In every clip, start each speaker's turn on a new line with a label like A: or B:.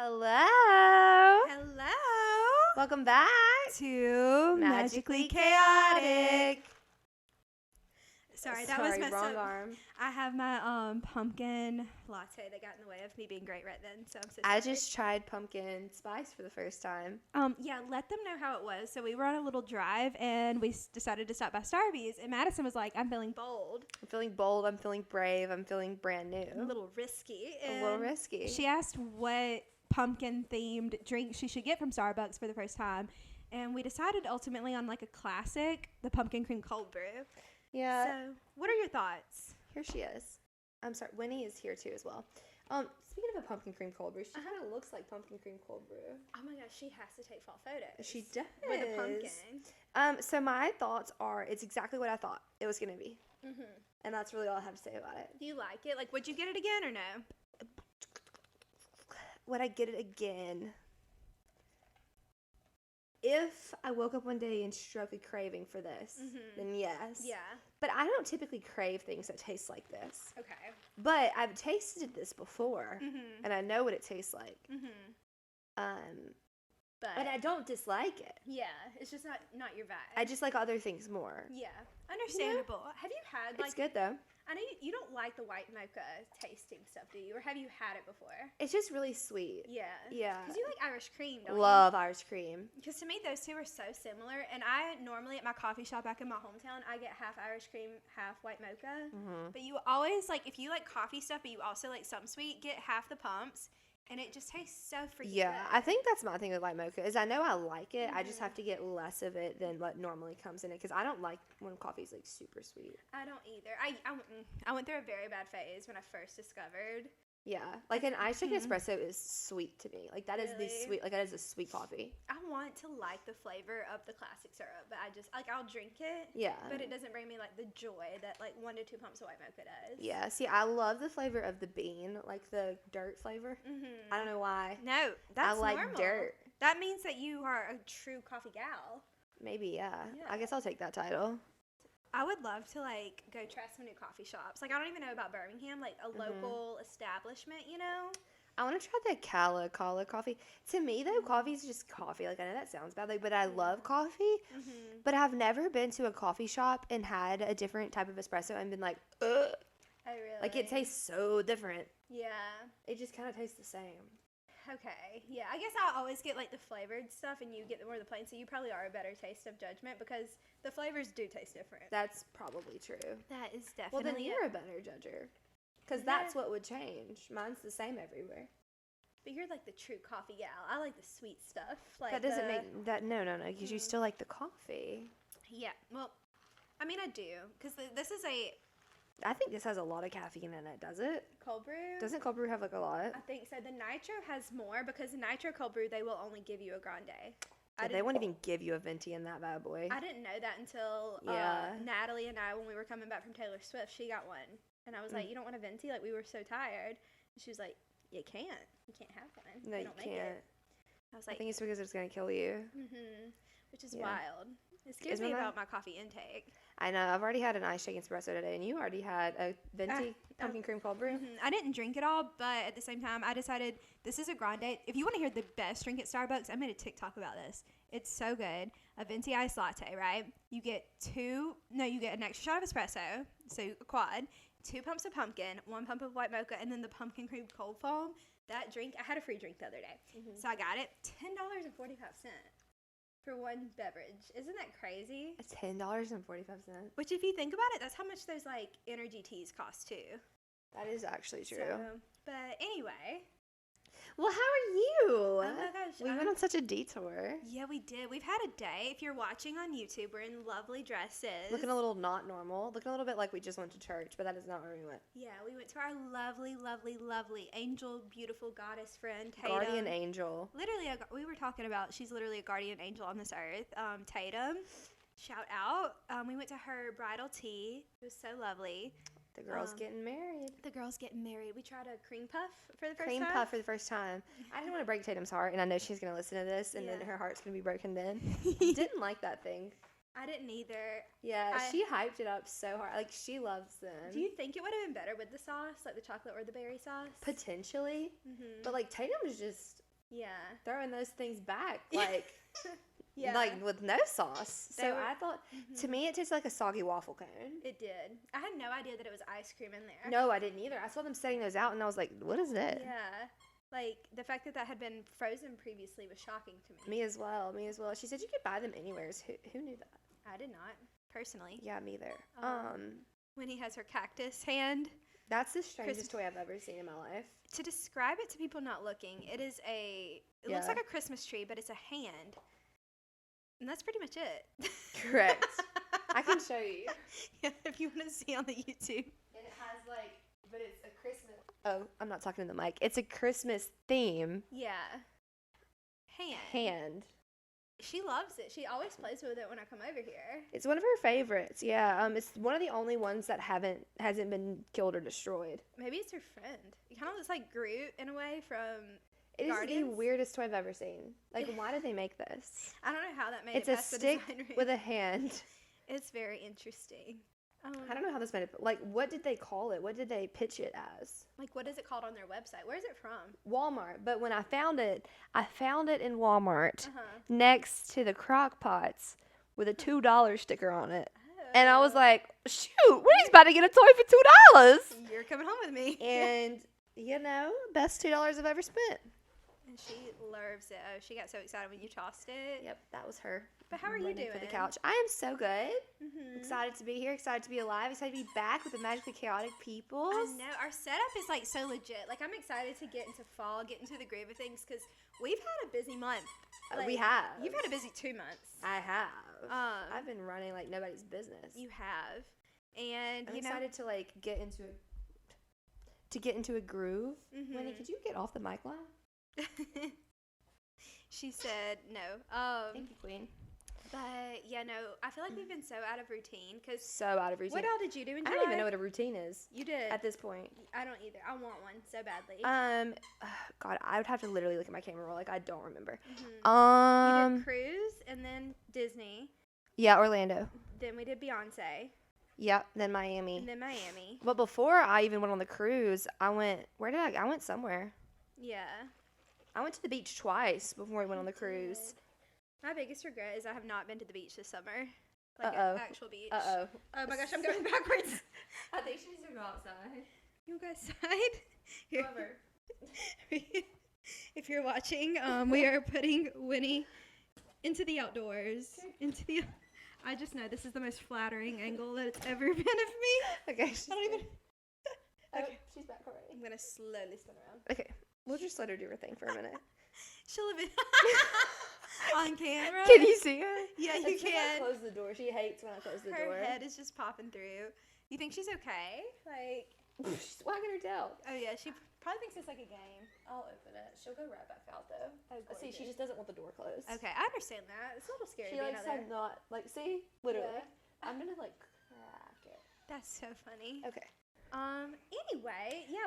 A: Hello.
B: Hello.
A: Welcome back
B: To Magically Chaotic. Sorry, that was messed
A: wrong
B: up.
A: arm.
B: I have my pumpkin latte that got in the way of me being great right then, so I'm so sorry.
A: I just tried pumpkin spice for the first time.
B: Yeah, let them know how it was. So we were on a little drive, and we decided to stop by Starbucks, and Madison was like, I'm feeling bold.
A: I'm feeling bold. I'm feeling brave. I'm feeling brand new.
B: A little risky.
A: A little risky.
B: She asked what pumpkin-themed drink she should get from Starbucks for the first time, and we decided ultimately on like a classic, the pumpkin cream cold brew.
A: Yeah.
B: So, what are your thoughts?
A: Here she is. I'm sorry. Winnie is here too as well. Speaking of a pumpkin cream cold brew, she kind of looks like pumpkin cream cold brew.
B: Oh my gosh, she has to take fall photos.
A: She does.
B: With a pumpkin.
A: So my thoughts are, it's exactly what I thought it was gonna be,
B: Mm-hmm.
A: and that's really all I have to say about it.
B: Do you like it? Like, would you get it again or no?
A: Would I get it again? If I woke up one day and struck a craving for this, then yes.
B: Yeah.
A: But I don't typically crave things that taste like this.
B: Okay.
A: But I've tasted this before, and I know what it tastes like. But I don't dislike it.
B: Yeah, it's just not your vibe.
A: I just like other things more.
B: Yeah, understandable. Yeah. Have you had like?
A: It's good though.
B: I know you don't like the white mocha tasting stuff, do you? Or have you had it before?
A: It's just really sweet.
B: Yeah.
A: Yeah.
B: Because you like Irish cream, don't
A: Love Irish cream.
B: Because to me, those two are so similar. And I normally at my coffee shop back in my hometown, I get half Irish cream, half white mocha. But you always like, if you like coffee stuff, but you also like something sweet, get half the pumps. And it just tastes so freaking
A: Yeah,
B: good.
A: I think that's my thing with white mocha is I know I like it. I just have to get less of it than what normally comes in it because I don't like when coffee's like super sweet.
B: I don't either. I went through a very bad phase when I first discovered.
A: Yeah, like an iced chicken espresso is sweet to me. Like that is the
B: Really?
A: sweet. Like that is a sweet coffee.
B: I want to like the flavor of the classic syrup, but I just like I'll drink it.
A: Yeah.
B: But it doesn't bring me like the joy that like 1 to 2 pumps of white mocha does.
A: Yeah. See, I love the flavor of the bean, like the dirt flavor. I don't know why.
B: No, that's
A: I like
B: normal.
A: dirt.
B: That means that you are a true coffee gal.
A: Maybe yeah.
B: Yeah.
A: I guess I'll take that title.
B: I would love to like go try some new coffee shops. Like I don't even know about Birmingham, like a local establishment, you know?
A: I want to try the Cala coffee. To me, though, coffee's just coffee. Like, I know that sounds bad, like, but I love coffee. But I've never been to a coffee shop and had a different type of espresso and been like, ugh.
B: Oh, really?
A: Like, it tastes so different.
B: Yeah.
A: It just kind of tastes the same.
B: Okay. Yeah. I guess I always get like the flavored stuff and you get more of the plain. So you probably are a better taste of judgment because the flavors do taste different.
A: That's probably true.
B: That is
A: Well,
B: definitely
A: then you're a better judger. Because that's what would change. Mine's the same everywhere.
B: But you're like the true coffee gal. I like the sweet stuff. Like
A: That doesn't make that no, because you still like the coffee.
B: Yeah. Well, I mean, I do because this is a
A: I think this has a lot of caffeine in it, does it?
B: cold brew.
A: Doesn't cold brew have like a lot?
B: I think so. The nitro has more because the nitro cold brew they will only give you a grande.
A: Yeah, they won't even give you a venti in that bad boy.
B: I didn't know that until Natalie and I, when we were coming back from Taylor Swift, she got one. And I was like, you don't want a venti? Like, we were so tired. And she was like, you can't. You can't have one.
A: No,
B: They
A: you
B: don't make
A: can't.
B: it. I was like,
A: I think it's because it's going to kill you.
B: which is
A: Yeah.
B: wild. It scares me about my coffee intake.
A: I know. I've already had an iced shaken espresso today, and you already had a venti pumpkin cream cold brew.
B: I didn't drink it all, but at the same time, I decided this is a grande. If you want to hear the best drink at Starbucks, I made a TikTok about this. It's so good. A venti iced latte, right? You get an extra shot of espresso, so a quad, 2 pumps of pumpkin, 1 pump of white mocha, and then the pumpkin cream cold foam. That drink, I had a free drink the other day. So I got it, $10.45 for one beverage. Isn't that crazy?
A: $10.45.
B: Which, if you think about it, that's how much those like energy teas cost too.
A: That is actually true.
B: So, but anyway.
A: Well, how are you?
B: Oh my gosh.
A: We went on such a detour.
B: Yeah, we did. We've had a day. If you're watching on YouTube, we're in lovely dresses.
A: Looking a little not normal. Looking a little bit like we just went to church, but that is not where we went.
B: Yeah, we went to our lovely, lovely, lovely angel, beautiful goddess friend, Tatum.
A: Guardian angel.
B: Literally, we were talking about, she's literally a guardian angel on this earth. Tatum, shout out. We went to her bridal tea. It was so lovely.
A: The girl's getting married.
B: The girl's getting married. We tried a cream puff for the first
A: Cream
B: time.
A: puff for the first time. I didn't want to break Tatum's heart, and I know she's going to listen to this, and then her heart's going to be broken then. Didn't like that thing.
B: I didn't either.
A: Yeah, she hyped it up so hard. Like, she loves them.
B: Do you think it would have been better with the sauce, like the chocolate or the berry sauce?
A: Potentially. But, like, Tatum is just
B: Yeah.
A: throwing those things back, like,
B: Yeah.
A: like with no sauce.
B: They
A: So
B: were-
A: I thought, to me, it tasted like a soggy waffle cone.
B: It did. I had no idea that it was ice cream in there.
A: No, I didn't either. I saw them setting those out, and I was like, what is this?
B: Yeah. Like, the fact that had been frozen previously was shocking to me.
A: Me as well. She said you could buy them anywheres. Who knew that?
B: I did not, personally.
A: Yeah, me either.
B: When he has her cactus hand.
A: That's the strangest toy I've ever seen in my life.
B: To describe it to people not looking, it is it looks
A: Yeah.
B: like a Christmas tree, but it's a hand. And that's pretty much it.
A: Correct. I can show you.
B: Yeah, if you want to see on the YouTube.
A: And it has like, but it's a Christmas. Oh, I'm not talking to the mic. It's a Christmas theme
B: Yeah.
A: hand.
B: She loves it. She always plays with it when I come over here.
A: It's one of her favorites. Yeah. It's one of the only ones that hasn't been killed or destroyed.
B: Maybe it's her friend. It kind of looks like Groot in a way from
A: It is the
B: Guardians.
A: weirdest toy I've ever seen. Like, why did they make this?
B: I don't know how that made
A: It's
B: it
A: a
B: past the
A: stick
B: design room.
A: with a hand.
B: It's very interesting.
A: I don't know how this made it. Like, what did they call it? What did they pitch it as?
B: Like, what is it called on their website? Where is it from?
A: Walmart. But when I found it in Walmart
B: Uh-huh.
A: next to the crock pots with a $2 sticker on it. And I was like, shoot, we're about to get a toy for $2.
B: You're coming home with me.
A: And, best $2 I've ever spent.
B: And she loves it. Oh, she got so excited when you tossed it.
A: Yep, that was her.
B: But how are you
A: running
B: doing?
A: for the couch. I am so good.
B: Mm-hmm.
A: Excited to be here. Excited to be alive. Excited to be back with the magically chaotic people.
B: I know. Our setup is like so legit. Like, I'm excited to get into fall, get into the groove of things because we've had a busy month.
A: We
B: Like,
A: have.
B: You've had a busy 2 months.
A: I have.
B: Um,
A: I've been running like nobody's business.
B: You have. And,
A: I'm
B: you know.
A: excited to like get into a groove.
B: Mhm.
A: Winnie, could you get off the mic line?
B: She said no.
A: Thank you, Queen.
B: But yeah, no. I feel like we've been so out of routine because
A: So out of routine.
B: what all did you do in
A: I
B: July?
A: don't even know what a routine is
B: You did.
A: at this point.
B: I don't either. I want one so badly.
A: God, I would have to literally look at my camera roll. Like, I don't remember.
B: You did cruise and then Disney.
A: Yeah, Orlando.
B: Then we did Beyonce
A: Yep, then Miami.
B: and then Miami.
A: But before I even went on the cruise, I went somewhere.
B: Yeah.
A: I went to the beach twice before we went on the cruise.
B: My biggest regret is I have not been to the beach this summer. Like
A: Uh-oh.
B: an actual beach.
A: Uh-oh.
B: Oh my gosh, I'm going backwards.
A: I think she needs to go outside.
B: You go outside. Here.
A: However.
B: If you're watching, we are putting Winnie into the outdoors. I just know this is the most flattering angle that it's ever been of me.
A: Okay, she's
B: I don't even.
A: Okay, she's back already.
B: I'm gonna slowly spin around.
A: Okay, we'll just let her do her thing for a minute.
B: She'll have been on camera.
A: Can you see her?
B: Yeah, you
A: It's when I
B: can.
A: close the door. She hates when I close the
B: Her
A: door.
B: head is just popping through. You think she's okay? Like,
A: She's wagging her tail.
B: oh yeah, she probably thinks it's like a game.
A: I'll open it. She'll go right back out though.
B: Oh,
A: See, she
B: gorgeous.
A: just doesn't want the door closed.
B: Okay, I understand that. It's a little scary
A: She
B: being
A: likes
B: out there.
A: to not like. See, literally.
B: Yeah.
A: I'm gonna like crack it.
B: That's so funny.
A: Okay.
B: Anyway, yeah,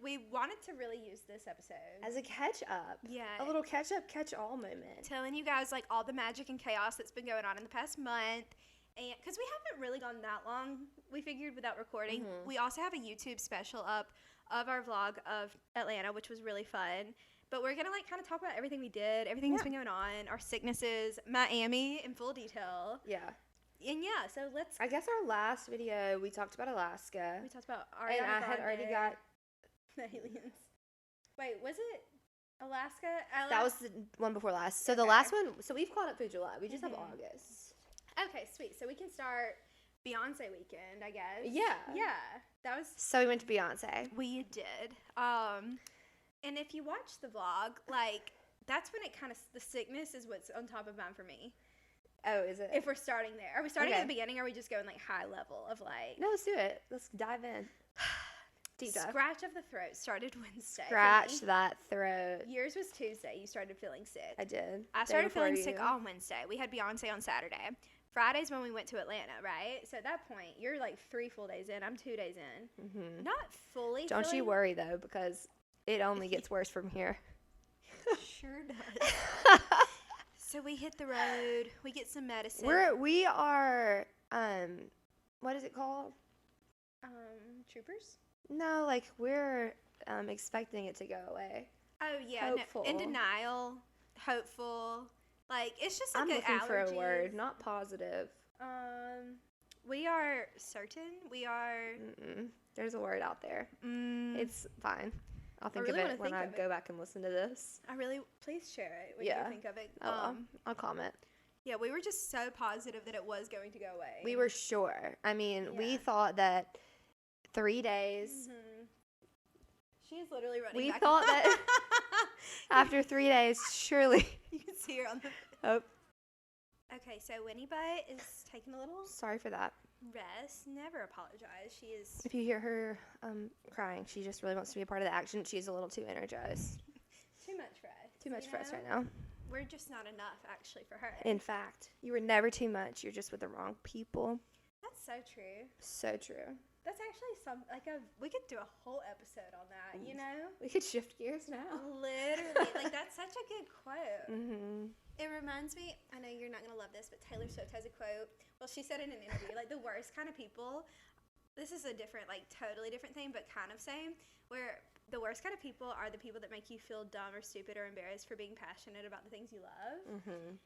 B: we wanted to really use this episode.
A: As a catch up.
B: Yeah.
A: A little catch up, catch all moment.
B: Telling you guys like all the magic and chaos that's been going on in the past month. And because we haven't really gone that long, we figured without recording.
A: Mhm.
B: We also have a YouTube special up of our vlog of Atlanta, which was really fun. But we're gonna like kind of talk about everything we did, everything that's been going on, our sicknesses, Miami in full detail.
A: Yeah.
B: And yeah, so let's.
A: I guess our last video we talked about Alaska.
B: We talked about
A: And I had already got.
B: the aliens. Wait, was it Alaska?
A: That was the one before last. So the
B: Okay.
A: last one. So we've caught up through July. We just have
B: Mhm.
A: August.
B: Okay, sweet. So we can start Beyonce weekend, I guess.
A: Yeah.
B: Yeah, that was.
A: So we went to Beyonce.
B: We did. And if you watch the vlog, like that's when it kind of the sickness is what's on top of mind for me.
A: Oh, is it?
B: If we're starting there, are we starting at
A: Okay.
B: the beginning? Or are we just going like high level of like
A: No, let's do it. Let's dive in. Deep dive.
B: scratch of the throat started Wednesday. for
A: Scratch
B: me.
A: that throat.
B: Yours was Tuesday. You started feeling sick.
A: I did.
B: I
A: Day
B: started
A: before
B: feeling sick
A: you.
B: on Wednesday. We had Beyonce on Saturday. Friday's when we went to Atlanta, right? So at that point, you're like 3 full days in. I'm 2 days in.
A: Mhm.
B: Not fully.
A: Don't you
B: feeling-
A: worry though, because it only gets worse from here.
B: Sure does. So we hit the road. We get some medicine.
A: we are what is it called?
B: Troopers.
A: No, like we're expecting it to go away.
B: Oh yeah,
A: Hopeful.
B: no, in denial, hopeful. Like it's just like
A: I'm looking for a word,
B: allergies.
A: not positive.
B: We are certain. We are.
A: There's a word out there. It's fine. I'll think
B: really
A: of
B: wanna
A: it when
B: think
A: I
B: of
A: go back and listen to this.
B: I really please share it when
A: Yeah.
B: you think of it.
A: Oh, well. I'll comment.
B: Yeah, we were just so positive that it was going to go away.
A: We were sure. I mean, we
B: Yeah.
A: thought that 3 days.
B: She is literally running.
A: We
B: back.
A: thought that after 3 days, surely.
B: You can see her on the.
A: Oh,
B: Okay, so Winnie Butt is taking a little
A: sorry for that.
B: rest. Never apologize. She is
A: If you hear her crying, she just really wants to be a part of the action. She's a little too energized.
B: too much for us.
A: Too much
B: you
A: for us
B: know?
A: right now.
B: We're just not enough, actually, for her.
A: In fact, you were never too much. You're just with the wrong people.
B: That's so true.
A: So true.
B: That's actually we could do a whole episode on that, you know?
A: We could shift gears now.
B: Literally. Like, that's such a good quote.
A: Mm-hmm.
B: It reminds me, I know you're not going to love this, but Taylor Swift has a quote. Well, she said in an interview, like, the worst kind of people, this is a different, like, totally different thing, but kind of same, where the worst kind of people are the people that make you feel dumb or stupid or embarrassed for being passionate about the things you love.
A: Mm-hmm.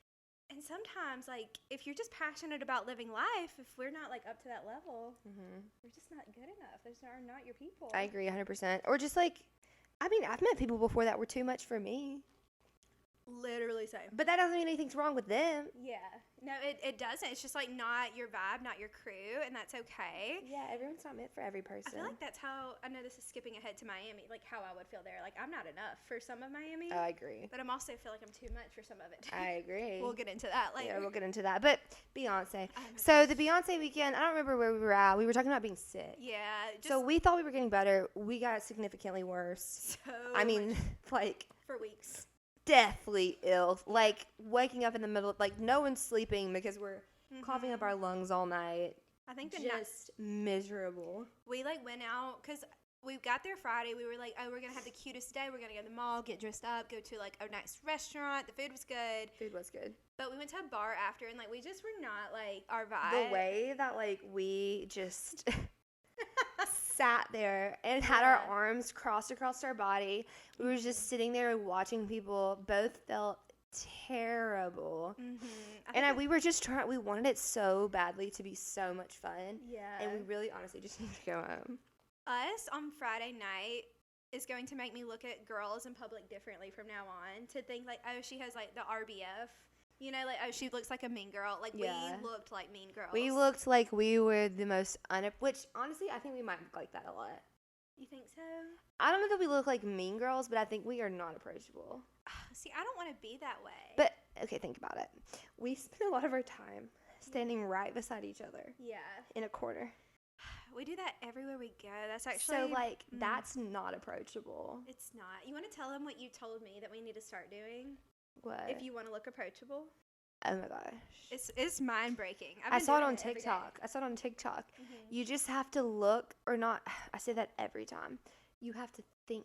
B: And sometimes, like, if you're just passionate about living life, if we're not, like, up to that level, we're just not good enough. Those are not your people.
A: I agree 100%. Or just like, I mean, I've met people before that were too much for me.
B: Literally same.
A: But that doesn't mean anything's wrong with them.
B: Yeah. No, it doesn't. It's just, like, not your vibe, not your crew, and that's okay.
A: Yeah, everyone's not meant for every person.
B: I feel like that's how, I know this is skipping ahead to Miami, like, how I would feel there. Like, I'm not enough for some of Miami.
A: Oh, I agree.
B: But I'm also feel like I'm too much for some of it.
A: I agree.
B: We'll get into that later.
A: Yeah, we'll get into that. But Beyonce. So the Beyonce weekend, I don't remember where we were at. We were talking about being sick.
B: Yeah.
A: So we thought we were getting better. We got significantly worse.
B: So
A: I mean, like,
B: for weeks.
A: deathly ill. Like, waking up in the middle of, like, no one's sleeping because we're coughing up our lungs all night.
B: I think
A: just miserable.
B: We, like, went out because we got there Friday. We were like, oh, we're going to have the cutest day. We're going to go to the mall, get dressed up, go to, like, a nice restaurant. The food was good.
A: Food was good.
B: But we went to a bar after, and, like, we just were not, like, our vibe.
A: The way that, like, we just sat there and had our arms crossed across our body. We were just sitting there watching people. Both felt terrible. And we were just trying, we wanted it so badly to be so much fun.
B: Yeah.
A: And we really honestly just need to go home.
B: Us on Friday night is going to make me look at girls in public differently from now on. To think, like, oh, she has, like, the RBF. You know, like, oh, she looks like a mean girl. Like, we looked like mean girls.
A: We looked like we were the most which, honestly, I think we might look like that a lot.
B: You think so?
A: I don't know that we look like mean girls, but I think we are not approachable.
B: See, I don't want to be that way.
A: But, okay, think about it. We spend a lot of our time standing right beside each other.
B: Yeah.
A: In a corner.
B: We do that everywhere we go. That's actually...
A: So, like, that's not approachable.
B: It's not. You want to tell them what you told me that we need to start doing?
A: What?
B: If you want to look approachable?
A: Oh, my gosh.
B: It's mind-breaking.
A: I saw it on TikTok. You just have to look, or not, I say that every time. You have to think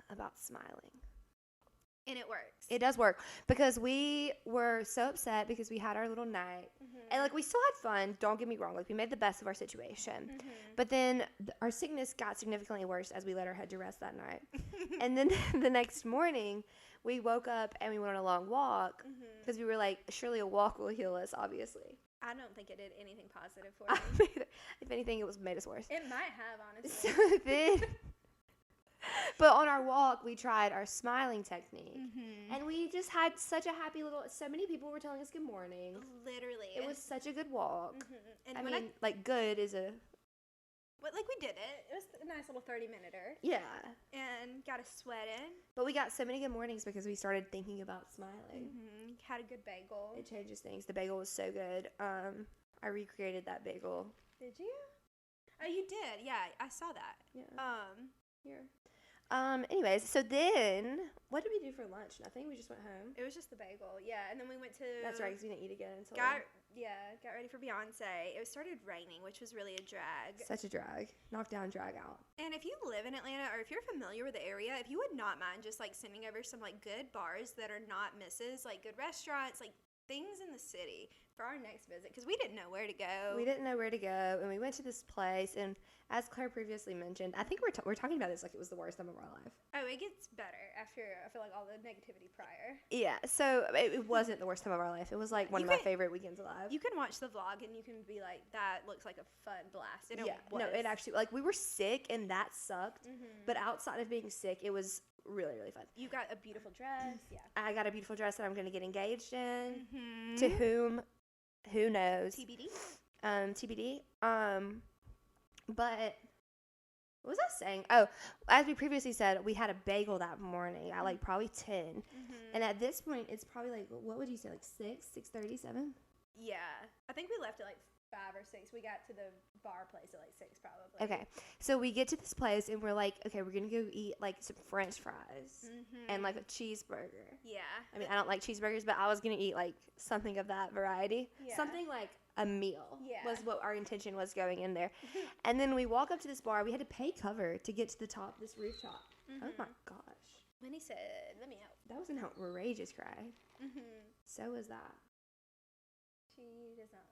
A: about smiling.
B: And it works.
A: It does work. Because we were so upset because we had our little night. And, like, we still had fun. Don't get me wrong. Like, we made the best of our situation. But then our sickness got significantly worse as we let our head to rest that night. And then the next morning, we woke up and we went on a long walk. Because we were like, surely a walk will heal us, obviously.
B: I don't think it did anything positive for me.
A: If anything, it made us worse.
B: It might have, honestly.
A: So then... But on our walk, we tried our smiling technique. And we just had such a happy little... So many people were telling us good morning.
B: Literally.
A: It was such a good walk.
B: And
A: I mean, like, good is a...
B: But, like, we did it. It was a nice little 30-minuter.
A: Yeah.
B: And got a sweat in.
A: But we got so many good mornings because we started thinking about smiling.
B: Had a good bagel.
A: It changes things. The bagel was so good. I recreated that bagel.
B: Did you? Oh, you did. Yeah, I saw that.
A: Yeah. Here. Anyways, so then, what did we do for lunch? Nothing? We just went home?
B: It was just the bagel, yeah. And then we went to...
A: That's right, because we didn't eat again until...
B: Got ready for Beyonce. It started raining, which was really a drag.
A: Such a drag. Knock down, drag out.
B: And if you live in Atlanta, or if you're familiar with the area, if you would not mind just, like, sending over some, like, good bars that are not misses, like, good restaurants, like, things in the city for our next visit because we didn't know where to go.
A: We didn't know where to go, and we went to this place, and as Claire previously mentioned, I think we're talking about this like it was the worst time of our life.
B: Oh, it gets better after, I feel like, all the negativity prior.
A: Yeah, so it wasn't the worst time of our life. It was like one of my favorite weekends alive.
B: You can watch the vlog, and you can be like, that looks like a fun blast. And it was.
A: No, it actually, like, we were sick, and that sucked, but outside of being sick, it was really, really fun.
B: You got a beautiful dress. Yeah.
A: I got a beautiful dress that I'm going to get engaged in. To whom, who knows?
B: TBD.
A: TBD. But what was I saying? Oh, as we previously said, we had a bagel that morning at like probably 10. And at this point, it's probably like, what would you say, like 6:30, 7?
B: Yeah. I think we left at like 5 or 6. We got to the bar place at like 6 probably.
A: Okay. So we get to this place and we're like, okay, we're going to go eat like some French fries and like a cheeseburger.
B: Yeah.
A: I mean, I don't like cheeseburgers, but I was going to eat like something of that variety.
B: Yeah.
A: Something like a meal was what our intention was going in there. And then we walk up to this bar. We had to pay cover to get to the top of this rooftop. Oh my gosh.
B: When he said, let me out.
A: That was an outrageous cry. So was that.
B: She does not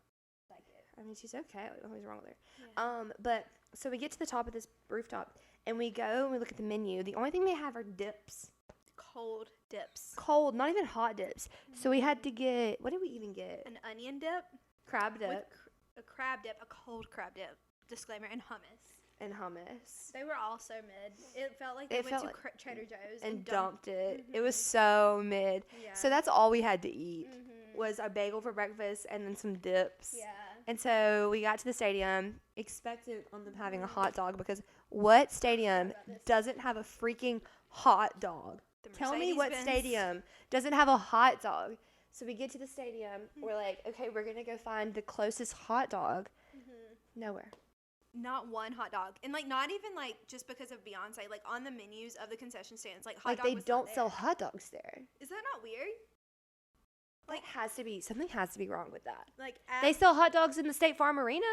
B: like it.
A: I mean, she's okay. What was wrong with her?
B: Yeah.
A: But so we get to the top of this rooftop and we go and we look at the menu. The only thing they have are dips.
B: Cold dips.
A: Cold, not even hot dips. So we had to get, what did we even get?
B: An onion dip.
A: Crab dip.
B: With a crab dip, a cold crab dip. Disclaimer, and hummus.
A: And hummus.
B: They were all so mid. It felt like they went to Trader Joe's
A: and dumped it. It was so mid.
B: Yeah.
A: So that's all we had to eat was a bagel for breakfast and then some dips.
B: Yeah.
A: And so we got to the stadium, expected on them having a hot dog because what stadium doesn't have a freaking hot dog? Tell me what stadium doesn't have a hot dog. So we get to the stadium. We're like, okay, we're going to go find the closest hot dog. Nowhere.
B: Not one hot dog. And, like, not even, like, just because of Beyonce. Like, on the menus of the concession stands, like, hot
A: like
B: dog
A: they
B: was
A: don't
B: not there.
A: sell hot dogs there.
B: Is that not weird?
A: Like, something has to be wrong with that.
B: Like,
A: They sell hot dogs in the State Farm Arena.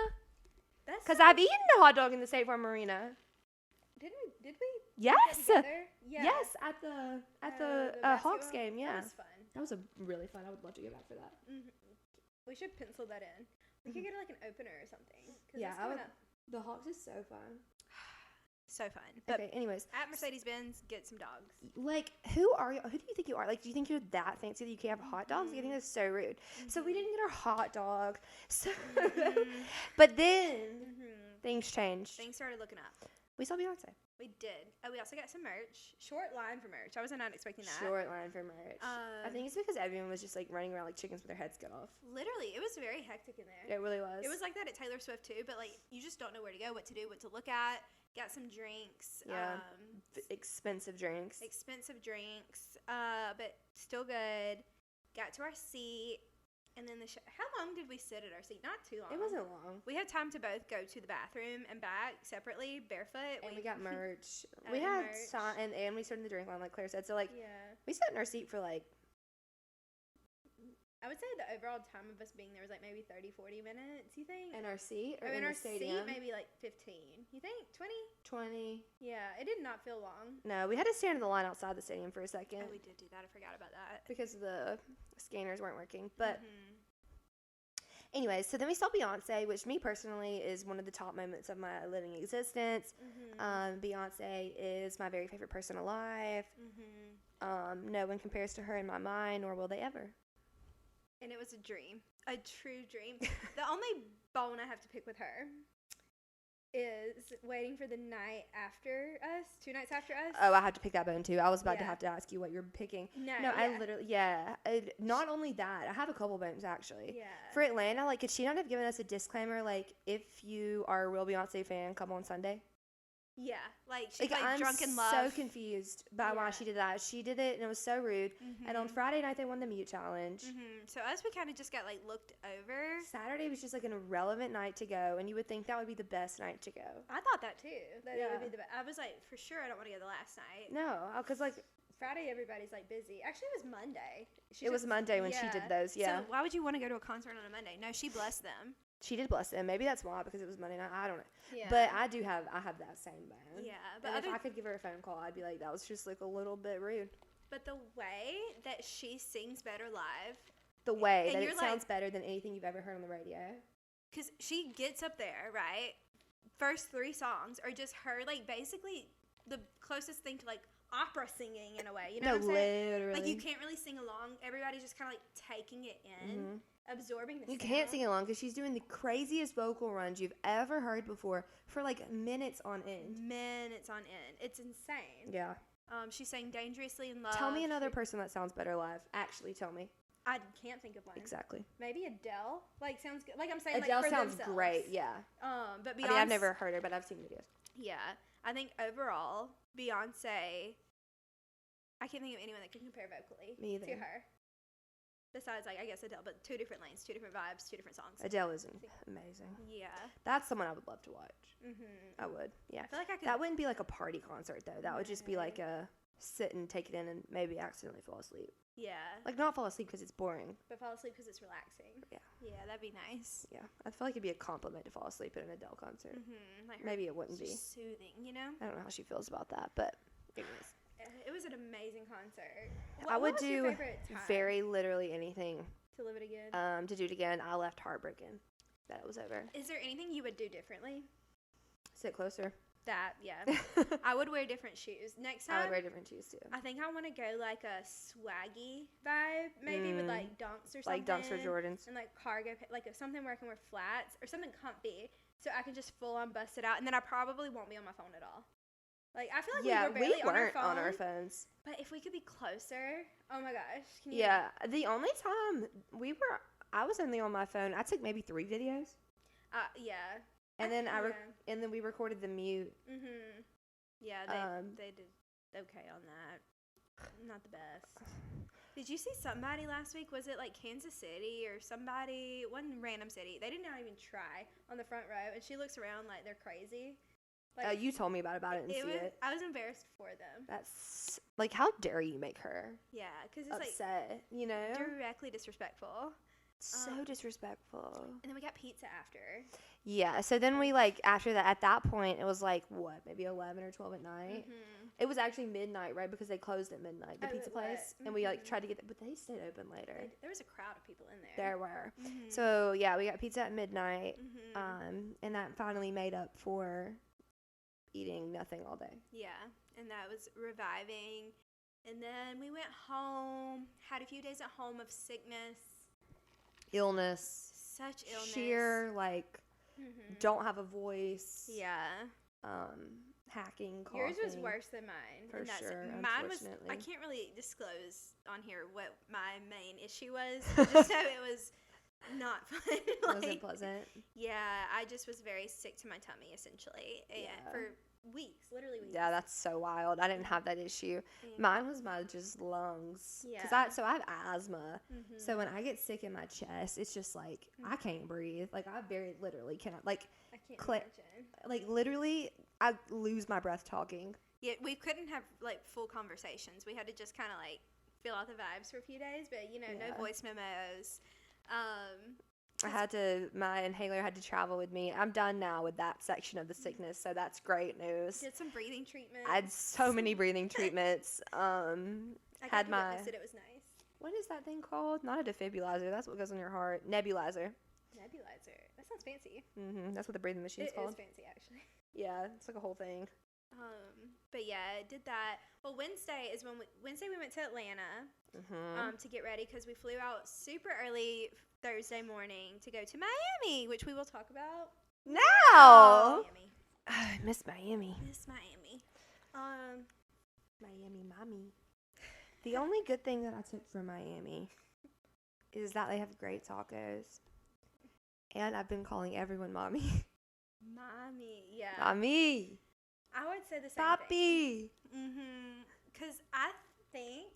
B: that's
A: Because
B: so-
A: I've eaten a hot dog in the State Farm Arena.
B: Did we?
A: Yes.
B: Get together? Yeah.
A: Yes, at the Hawks
B: basketball?
A: game. Yeah.
B: That was fun.
A: That was a really fun. I would love to go back for that.
B: We should pencil that in. We could get like an opener or something.
A: Yeah, the Hawks is so fun.
B: So fun. But
A: Okay, anyways,
B: at Mercedes-Benz, get some dogs.
A: like, who are you? Who do you think you are? Like, do you think you're that fancy that you can't have hot dogs? I think that's so rude. So we didn't get our hot dog. So, but then things changed.
B: Things started looking up.
A: We saw Beyonce.
B: We did. Oh, we also got some merch. Short line for merch. I was not expecting that.
A: Short line for merch. I think it's because everyone was just like running around like chickens with their heads cut off.
B: Literally, it was very hectic in there.
A: It really was.
B: It was like that at Taylor Swift too, but like you just don't know where to go, what to do, what to look at. Got some drinks.
A: Yeah. Expensive drinks.
B: Expensive drinks, but still good. Got to our seat, and then how long did we sit at our seat? Not too long.
A: It wasn't long.
B: We had time to both go to the bathroom and back separately, barefoot.
A: And we got merch.
B: Oh,
A: We
B: and
A: had
B: merch.
A: time, and we started the drink line, like Claire said. So like,
B: Yeah.
A: we sat in our seat for like,
B: I would say the overall time of us being there was like maybe 30, 40 minutes, you think?
A: in our seat or
B: in
A: in
B: our
A: the stadium.
B: seat, maybe like 15. You think? 20?
A: 20.
B: Yeah, it did not feel long.
A: No, we had to stand in the line outside the stadium for a second
B: Oh, we did do that. I forgot about that.
A: because the scanners weren't working. But
B: Mhm.
A: anyways, so then we saw Beyonce, which me personally is one of the top moments of my living existence. Beyonce is my very favorite person alive. No one compares to her in my mind, nor will they ever.
B: And it was a dream. A true dream. The only bone I have to pick with her is waiting for the night after us, 2 nights after us.
A: Oh, I have to pick that bone too. I was about to
B: Yeah.
A: have to ask you what you're picking.
B: No,
A: I
B: yeah.
A: literally, not only that, I have a couple bones actually.
B: Yeah.
A: For Atlanta, like, could she not have given us a disclaimer, like, if you are a real Beyonce fan, come on Sunday?
B: Yeah, like she played
A: I'm
B: Drunken Love.
A: so confused by why
B: Yeah.
A: she did that. She did it, and it was so rude. And on Friday night, they won the mute challenge.
B: So us, we kind of just got like looked over.
A: Saturday was just like an irrelevant night to go, and you would think that would be the best night to go.
B: I thought that too. That it
A: Yeah.
B: would be the best. I was like, for sure, I don't want to go the last night.
A: No, because like
B: Friday, everybody's like busy. Actually, it was Monday.
A: it was Monday when she did those. Yeah,
B: So why would you want to go to a concert on a Monday? No, she blessed them.
A: she did bless them. Maybe that's why, because it was Monday night. I don't know.
B: Yeah.
A: But I have that same bone.
B: Yeah, but
A: And if I could give her a phone call, I'd be like, that was just like a little bit rude.
B: But the way that she sings better live
A: the way
B: And
A: that
B: you're
A: it
B: like-
A: sounds better than anything you've ever heard on the radio.
B: Because she gets up there, right? First 3 songs are just her, like, basically the closest thing to, like, opera singing in a way. You know what I'm saying?
A: Literally.
B: Like, you can't really sing along. Everybody's just kind of, like, taking it in, absorbing the
A: You
B: sound.
A: can't sing along because she's doing the craziest vocal runs you've ever heard before for like minutes on end.
B: Minutes on end. It's insane.
A: Yeah.
B: She sang Dangerously in Love.
A: Tell me another person that sounds better live. Actually, tell me.
B: I can't think of one.
A: Exactly.
B: Maybe Adele. Like, sounds good. Like, I'm saying,
A: Adele
B: like, for
A: sounds
B: themselves.
A: great. Yeah.
B: But Beyonce.
A: I mean, I've never heard her, but I've seen videos.
B: Yeah. I think overall, Beyonce, I can't think of anyone that can compare vocally
A: Me either.
B: to her. Besides, like, I guess Adele, but 2 different lanes, 2 different vibes, 2 different songs.
A: Adele is amazing.
B: Yeah.
A: That's someone I would love to watch.
B: Mm-hmm.
A: I would. Yeah.
B: I feel like I could.
A: That wouldn't be like a party concert though. That would just be like a sit and take it in and maybe accidentally fall asleep.
B: Yeah.
A: Like not fall asleep because it's boring.
B: But fall asleep because it's relaxing.
A: Yeah.
B: Yeah, that'd be nice.
A: Yeah. I feel like it'd be a compliment to fall asleep at an Adele concert.
B: Mm-hmm. Like
A: Maybe it wouldn't be.
B: soothing, you know?
A: I don't know how she feels about that, but anyways.
B: It was an amazing concert.
A: I would
B: what was your
A: do
B: favorite time
A: very literally anything
B: to live it again.
A: to do it again. I left heartbroken that it was over.
B: Is there anything you would do differently?
A: Sit closer.
B: That, yeah. I would wear different shoes. Next time,
A: I would wear different shoes too.
B: I think I want to go like a swaggy vibe, maybe with like dunks or something.
A: Like dunks or Jordans.
B: And like cargo, like something where I can wear flats or something comfy so I can just full on bust it out. And then I probably won't be on my phone at all. Like, I feel like
A: Yeah,
B: we were barely
A: weren't
B: on our phone.
A: phones.
B: But if we could be closer, oh my gosh. Can you
A: Yeah, the only time I was only on my phone. I took maybe 3 videos,
B: yeah.
A: and then
B: yeah.
A: and then we recorded the mute.
B: Mhm. Yeah, they did okay on that. Not the best. Did you see somebody last week? Was it like Kansas City or somebody? One random city. They did not even try on the front row, and she looks around like they're crazy. Like,
A: You told me about it. And see it.
B: I was embarrassed for them.
A: That's like, how dare you make her
B: Yeah, because it's
A: upset? You know,
B: like directly disrespectful.
A: so disrespectful.
B: And then we got pizza after.
A: Yeah. So then we like after that. At that point, it was like what, maybe 11 or 12 at night.
B: Mm-hmm.
A: It was actually midnight, right? Because they closed at midnight, the
B: Oh,
A: pizza
B: it was.
A: place, and we like
B: Mhm.
A: tried to get, but they stayed open later.
B: There was a crowd of people in there.
A: There were.
B: Mhm.
A: So yeah, we got pizza at midnight,
B: Mhm.
A: and that finally made up for eating nothing all day.
B: Yeah, and that was reviving. And then we went home, had a few days at home of sickness,
A: Illness,
B: such illness.
A: sheer like
B: Mhm.
A: don't have a voice.
B: Yeah.
A: Hacking. Coughing.
B: Yours was worse than mine.
A: For
B: and that's
A: sure,
B: Mine was.
A: unfortunately.
B: I can't really disclose on here what my main issue was. Just so it was not fun.
A: It wasn't pleasant.
B: Yeah, I just was very sick to my tummy essentially, and
A: Yeah.
B: for weeks, literally weeks.
A: Yeah, that's so wild. I didn't have that issue.
B: Yeah.
A: Mine was my just lungs.
B: Yeah.
A: So I have asthma.
B: Mhm.
A: So when I get sick in my chest, it's just like I can't breathe. Like I very literally cannot. Like
B: I can't
A: cla-
B: imagine.
A: literally, I lose my breath talking.
B: Yeah, we couldn't have like full conversations. We had to just kind of like feel out the vibes for a few days, but you know, no
A: Yeah.
B: voice memos.
A: My inhaler had to travel with me. I'm done now with that section of the sickness, so that's great news.
B: Did some breathing treatment.
A: I had so many breathing treatments.
B: I got
A: Had
B: to
A: my
B: witness it. It was nice.
A: what is that thing called? Not a defibrillator. That's what goes in your heart. Nebulizer.
B: Nebulizer. That sounds fancy.
A: That's what the breathing machine's
B: It
A: called.
B: is fancy actually.
A: Yeah, it's like a whole thing.
B: But yeah, did that. Well, Wednesday we went to Atlanta to get ready because we flew out super early Thursday morning to go to Miami, which we will talk about
A: Now,
B: Miami.
A: I miss Miami.
B: Miss Miami.
A: Miami, mommy. The only good thing that I took from Miami is that they have great tacos, and I've been calling everyone mommy.
B: Mommy, yeah.
A: Mommy,
B: I would say the same thing.
A: papi.
B: Because I think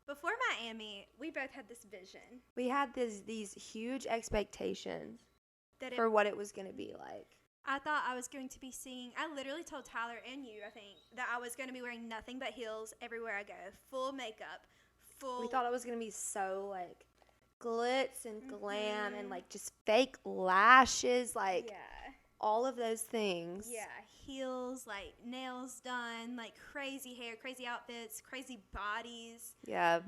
B: before Miami, we both had this vision
A: We had these huge expectations
B: that
A: for what it was going to be like.
B: I thought I was going to be seeing. I literally told Tyler and you, I think, that I was going to be wearing nothing but heels everywhere I go, full makeup, full.
A: We thought it was going to be so like glitz and glam and like just fake lashes, like all of those things.
B: Yeah, heels, like nails done, like crazy hair, crazy outfits, crazy bodies.
A: Yeah.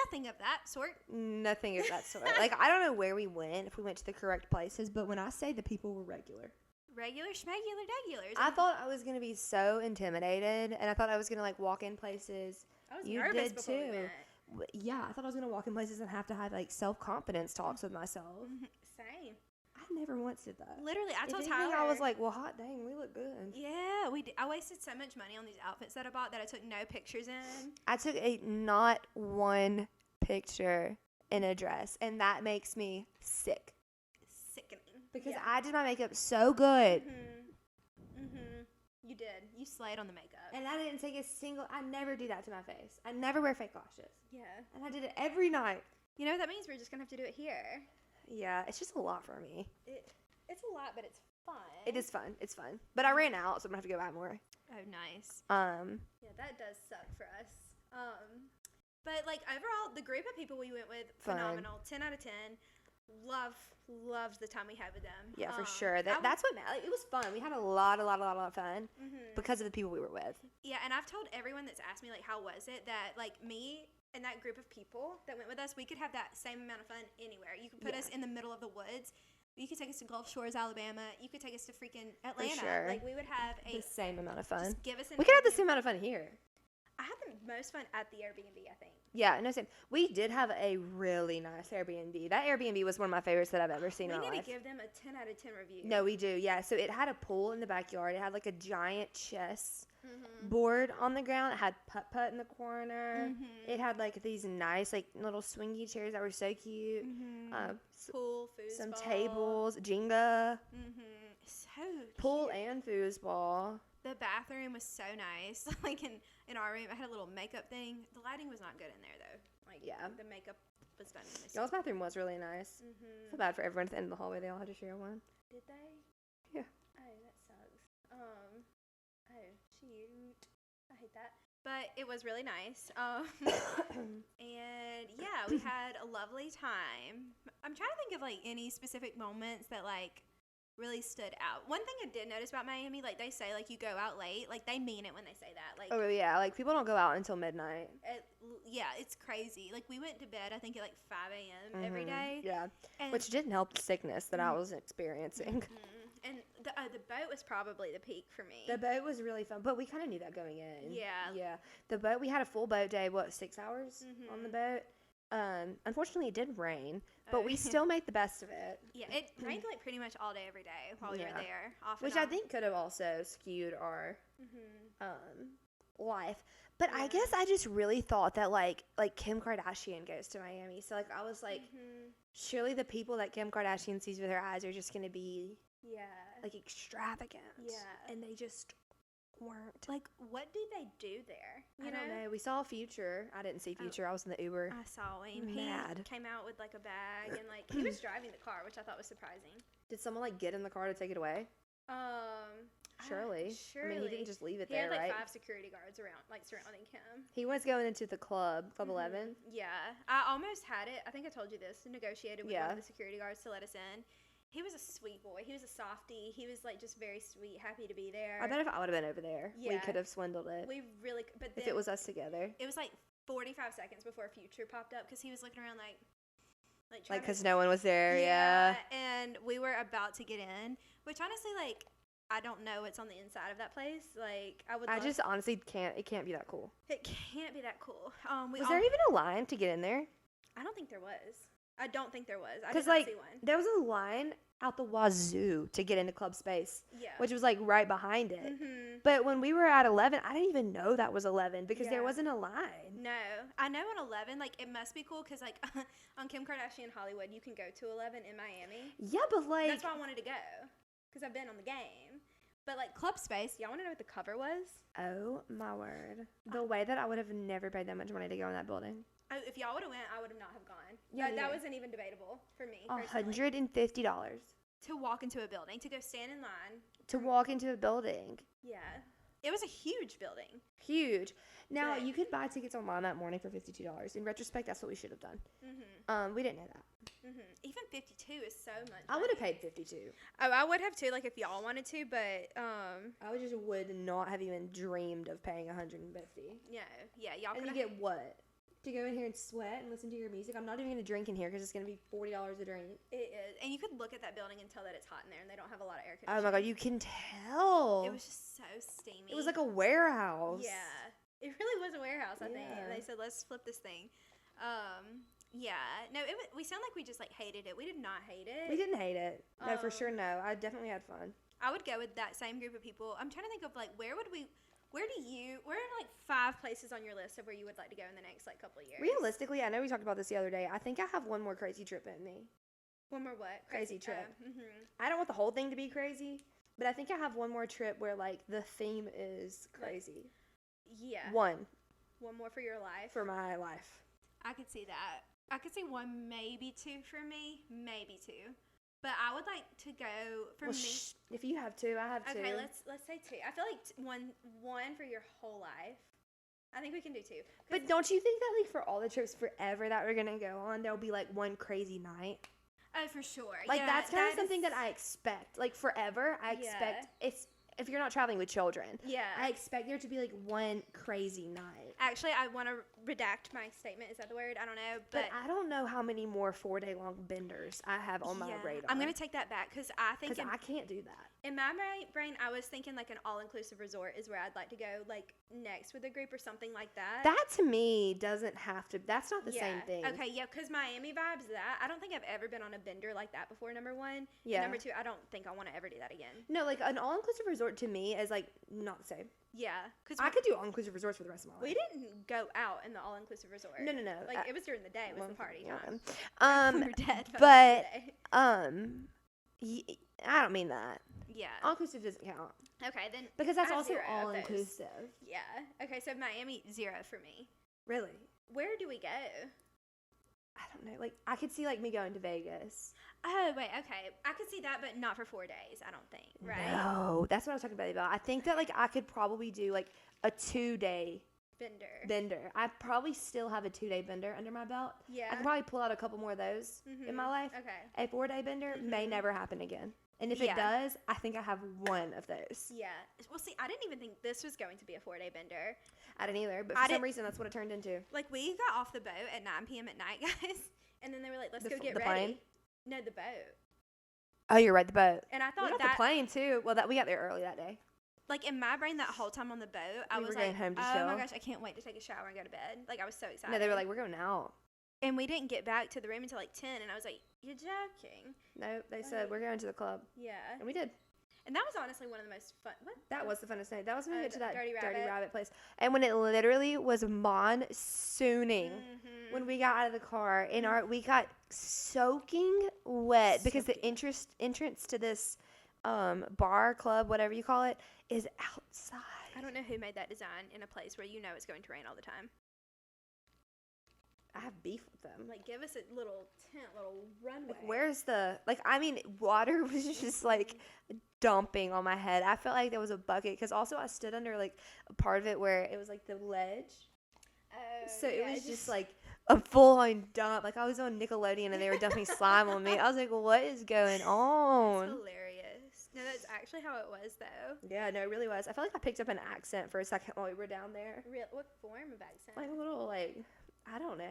B: Nothing of that sort.
A: Nothing of that sort. Like, I don't know where we went, if we went to the correct places, but when I say the people were regular.
B: Regular, schmegular, regulars.
A: I thought I was going to be so intimidated, and I thought I was going to, like, walk in places.
B: I was
A: You
B: nervous
A: did
B: before we
A: too.
B: went.
A: Yeah, I thought I was going to walk in places and have to have, like, self-confidence talks with myself.
B: Same.
A: I never once did that.
B: Literally, I
A: If
B: told
A: anything,
B: Tyler.
A: I was like, well, hot dang, we look good.
B: Yeah, we did. I wasted so much money on these outfits that I bought that I took no pictures in.
A: I took not one picture in a dress, and that makes me sick.
B: Sickening.
A: Because
B: Yeah.
A: I did my makeup so good.
B: You did. You slayed on the makeup.
A: And I didn't take a single, I never do that to my face. I never wear fake lashes.
B: Yeah.
A: And I did it every night.
B: You know what that means? We're just going to have to do it here.
A: Yeah, it's just a lot for me.
B: It's a lot, but it's fun.
A: It is fun. It's fun. But I ran out, so I'm going to have to go buy more.
B: Oh, nice.
A: Yeah,
B: that does suck for us. But, like, overall, the group of people we went with,
A: Fun.
B: phenomenal. 10 out of 10. Loved the time we had with them.
A: Yeah, for sure. That's what mattered. It was fun. We had a lot of fun because of the people we were with.
B: Yeah, and I've told everyone that's asked me, like, how was it, that, like, me and that group of people that went with us, we could have that same amount of fun anywhere. You could put us in the middle of the woods. You could take us to Gulf Shores, Alabama. You could take us to freaking Atlanta.
A: For sure.
B: Like, we would have
A: The same amount of fun.
B: Just give us an
A: We could have the
B: Airbnb.
A: same amount of fun here.
B: I had the most fun at the Airbnb, I think.
A: Yeah, no, same. We did have a really nice Airbnb. That Airbnb was one of my favorites that I've ever seen in my
B: We need
A: life.
B: to give them a 10 out of 10 review.
A: No, we do. Yeah, so it had a pool in the backyard. It had like a giant chess board on the ground. It had putt-putt in the corner. It had like these nice like little swingy chairs that were so cute.
B: Pool, foosball.
A: Some tables, Jenga,
B: So
A: pool
B: cute.
A: and foosball.
B: The bathroom was so nice. Like in our room, I had a little makeup thing. The lighting was not good in there though. Like the makeup was done in this.
A: Y'all's bathroom was really nice. I feel bad for everyone at the end of the hallway. They all had to share one.
B: Did they?
A: Yeah.
B: Oh, that sucks. Oh, shoot. I hate that. But it was really nice. And yeah, we had a lovely time. I'm trying to think of like any specific moments that like really stood out. One thing I did notice about Miami, like they say like you go out late, like they mean it when they say that. Like
A: Oh yeah, like people don't go out until midnight.
B: it's crazy. Like we went to bed I think at like 5 a.m. every day.
A: Yeah,
B: And
A: which didn't help the sickness that I was experiencing.
B: And the boat was probably the peak for me.
A: The boat was really fun, but we kind of knew that going in.
B: Yeah.
A: Yeah. The boat, we had a full boat day, 6 hours on the boat? Unfortunately, it did rain, but we still made the best of it.
B: Yeah, it rained like pretty much all day, every day while we were there. Off
A: Which
B: and
A: I
B: on.
A: think could have also skewed our life. But I guess I just really thought that, like Kim Kardashian goes to Miami. So, like, I was like, surely the people that Kim Kardashian sees with her eyes are just going to be, like, extravagant.
B: Yeah.
A: And they just weren't.
B: Like, what do they do there?
A: I don't know. We saw Future. I didn't see Future. I was in the Uber.
B: I saw him.
A: Mad.
B: He came out with like a bag and like he was driving the car, which I thought was surprising.
A: Did someone, like, get in the car to take it away? Surely. I mean, he didn't just leave it
B: He
A: there,
B: had like
A: right?
B: 5 security guards around, like surrounding him.
A: He was going into the Club 11.
B: Yeah, I almost had it. I think I told you this. Negotiated with one of the security guards to let us in. He was a sweet boy. He was a softie. He was like just very sweet, happy to be there.
A: I bet if I would have been over there, we
B: Yeah.
A: could have swindled it.
B: We really, but then
A: If it was us together.
B: it was like 45 seconds before Future popped up because he was looking around like
A: Like,
B: trying
A: because no one was there, yeah.
B: And we were about to get in, which honestly, like, I don't know what's on the inside of that place. Like,
A: I just honestly it can't be that cool.
B: it can't be that cool.
A: Was there even a line to get in there?
B: I don't think there was. I don't think there was. I
A: Because,
B: did not
A: like,
B: see one.
A: there was a line out the wazoo to get into club space,
B: Yeah.
A: which was, like, right behind it.
B: Mm-hmm.
A: But when we were at 11, I didn't even know that was 11 because there
B: Yeah.
A: wasn't a line.
B: No, I know on 11, like, it must be cool because, like, on Kim Kardashian Hollywood, you can go to 11 in Miami.
A: Yeah, but, like...
B: That's why I wanted to go because I've been on the game. But, like, Club Space, y'all want to know what the cover was?
A: Oh, my word. The way that I would have never paid that much money to go in that building.
B: Oh, if y'all would have went, I would have not have gone.
A: Yeah,
B: that
A: yeah.
B: wasn't even debatable for me, personally.
A: $150
B: To walk into a building, to go stand in line.
A: to walk into a building.
B: Yeah. It was a huge building.
A: Huge. Now,
B: But-
A: you could buy tickets online that morning for $52. In retrospect, that's what we should have done.
B: Mm-hmm.
A: We didn't know that.
B: Mm-hmm. Even 52 is so much.
A: I would have
B: money.
A: paid $52.
B: Oh, I would have too, like, if y'all wanted to, but,
A: I just would not have even dreamed of paying $150.
B: yeah, y'all
A: And
B: could
A: you get what? to go in here and sweat and listen to your music. I'm not even going to drink in here because it's going to be $40 a drink.
B: It is. And you could look at that building and tell that it's hot in there and they don't have a lot of air
A: Oh
B: conditioning.
A: my God, you can tell.
B: It was just so steamy.
A: It was like a warehouse.
B: Yeah. It really was a warehouse, I think.
A: Yeah.
B: And they said, let's flip this thing. Yeah. No, we sound like we just like hated it. We did not hate it.
A: We didn't hate it. No, for sure, no. I definitely had fun.
B: I would go with that same group of people. I'm trying to think of like where are like 5 places on your list of where you would like to go in the next like couple of years?
A: Realistically, I know we talked about this the other day. I think I have one more crazy trip in me.
B: One more what?
A: Crazy trip.
B: Mm-hmm.
A: I don't want the whole thing to be crazy, but I think I have one more trip where like the theme is crazy.
B: Yeah.
A: One
B: more for your life.
A: for my life.
B: I could see that. I could see 1, maybe 2 for me, maybe 2. But I would like to go for me.
A: If you have 2, I have 2.
B: Okay, let's say 2. I feel like one for your whole life. I think we can do 2.
A: But don't you think that like for all the trips forever that we're gonna go on, there'll be like one crazy night?
B: Oh, for sure.
A: Like
B: yeah,
A: that's kind of something that I expect. Like forever, I expect it's if you're not traveling with children.
B: Yeah.
A: I expect there to be like one crazy night.
B: Actually, I want to redact my statement. Is that the word? I don't know.
A: But I don't know how many more 4-day-long benders I have on my radar.
B: I'm going to take that back because I think
A: I can't do that.
B: in my brain, I was thinking like an all-inclusive resort is where I'd like to go like next with a group or something like that.
A: That to me doesn't have to. That's not the same thing.
B: Okay, yeah, because Miami vibes that. I don't think I've ever been on a bender like that before, number 1.
A: Yeah.
B: And number 2, I don't think I want to ever do that again.
A: No, like an all-inclusive resort to me is like not the same.
B: Yeah. Because
A: I could do all-inclusive resorts for the rest of my life.
B: we didn't go out in the all-inclusive resort.
A: No.
B: Like, it was during the day. It was the party time.
A: Okay.
B: We were dead.
A: But
B: the day.
A: I don't mean that.
B: Yeah.
A: All-inclusive doesn't count.
B: Okay, then.
A: Because that's
B: I have
A: also
B: 0 of those.
A: all-inclusive.
B: Yeah. Okay, so Miami, 0 for me.
A: Really?
B: Where do we go?
A: I don't know. Like, I could see, like, me going to Vegas.
B: Oh, wait, okay. I could see that, but not for 4 days, I don't think, right?
A: No. That's what I was talking about. I think that, like, I could probably do, like, a 2-day bender. I probably still have a 2-day bender under my belt.
B: Yeah.
A: I could probably pull out a couple more of those in my life.
B: Okay.
A: A 4-day bender may never happen again. And if it does, I think I have one of those.
B: Yeah. Well, see, I didn't even think this was going to be a 4-day bender.
A: I didn't either, but for some reason, that's what it turned into.
B: Like, we got off the boat at 9 p.m. at night, guys. And then they were like, let's go get
A: the
B: ready.
A: plane?
B: No, the boat.
A: Oh, you're right, the boat.
B: And I
A: We
B: thought
A: got
B: that,
A: the plane, too. Well, we got there early that day.
B: like, in my brain, that whole time on the boat, I
A: We
B: was
A: were
B: like,
A: going home to
B: oh
A: chill.
B: my gosh, I can't wait to take a shower and go to bed. Like, I was so excited.
A: No, they were like, we're going out.
B: And we didn't get back to the room until like 10. And I was like, you're joking.
A: No, they said, we're going to the club.
B: Yeah.
A: And we did.
B: And that was honestly one of the most fun. What?
A: That was the funnest night. That was when we went to that
B: Dirty
A: Dirty
B: Rabbit.
A: Rabbit place. And when it literally was monsooning
B: Mm-hmm.
A: when we got out of the car, we got soaking wet because the entrance to this bar, club, whatever you call it, is outside.
B: I don't know who made that design in a place where you know it's going to rain all the time.
A: I have beef with them.
B: Like, give us a little tent, little runway.
A: Like, where's the, like, I mean, water was just, like, dumping on my head. I felt like there was a bucket, because also I stood under, like, a part of it where it was, like, the ledge. So it was just, like, a full-on dump. Like, I was on Nickelodeon, and they were dumping slime on me. I was like, what is going on?
B: That's hilarious. No, that's actually how it was, though.
A: Yeah, no, it really was. I felt like I picked up an accent for a second while we were down there.
B: What form of accent?
A: Like, a little, like... I don't know.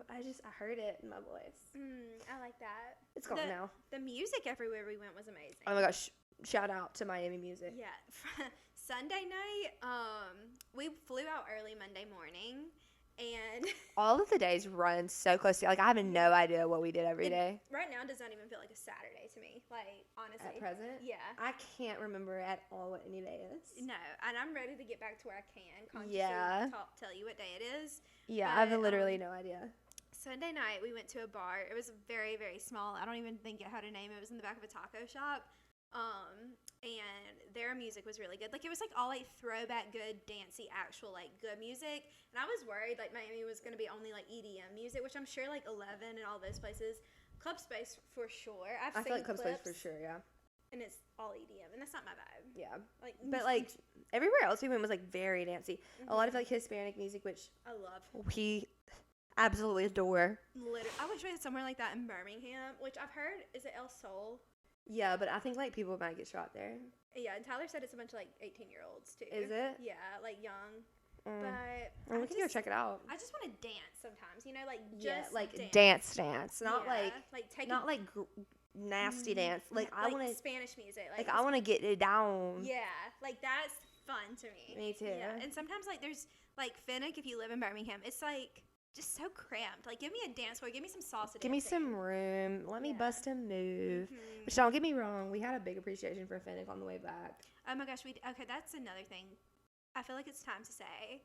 A: I heard it in my voice.
B: I like that.
A: It's gone now.
B: The music everywhere we went was amazing.
A: Oh my gosh. Shout out to Miami music.
B: Yeah. Sunday night, we flew out early Monday morning, and
A: all of the days run so close to, like, I have no idea what we did every day.
B: Right now, it does not even feel like a Saturday to me. Like, honestly.
A: At present?
B: Yeah.
A: I can't remember at all what any day is.
B: No, and I'm ready to get back to where I can consciously tell you what day it is.
A: Yeah,
B: but,
A: I have literally no idea.
B: Sunday night, we went to a bar. It was very, very small. I don't even think it had a name. It was in the back of a taco shop. And their music was really good. Like, it was, like, all, like, throwback good, dancey, actual, like, good music. And I was worried, like, Miami was going to be only, like, EDM music, which I'm sure, like, 11 and all those places. Club Space, for sure. I
A: feel like Club Space for sure, yeah.
B: And it's all EDM, and that's not my vibe.
A: Yeah.
B: Like,
A: but, like, everywhere else we went was, like, very dancey. A lot of, like, Hispanic music, which
B: I love.
A: We absolutely adore.
B: Literally. I wish we had somewhere like that in Birmingham, which I've heard, is it El Sol?
A: Yeah, but I think, like, people might get shot there.
B: Yeah, and Tyler said it's a bunch of, like, 18-year-olds, too.
A: Is it?
B: Yeah, like, young. But
A: we can go check it out.
B: I just want to dance sometimes, you know, like
A: Yeah,
B: just
A: like
B: dance.
A: dance, not like
B: take
A: not like nasty dance. Like I want to
B: Spanish music.
A: like I want to get it down.
B: Yeah, like that's fun to me.
A: Me too.
B: Yeah, and sometimes like there's like Finnick, if you live in Birmingham, it's like just so cramped. Like give me a dance floor, give me some salsa.
A: Give me
B: dancing.
A: some room. Let me bust a move.
B: Mm-hmm.
A: Which don't get me wrong, we had a big appreciation for Finnick on the way back.
B: Oh my gosh, okay, that's another thing. I feel like it's time to say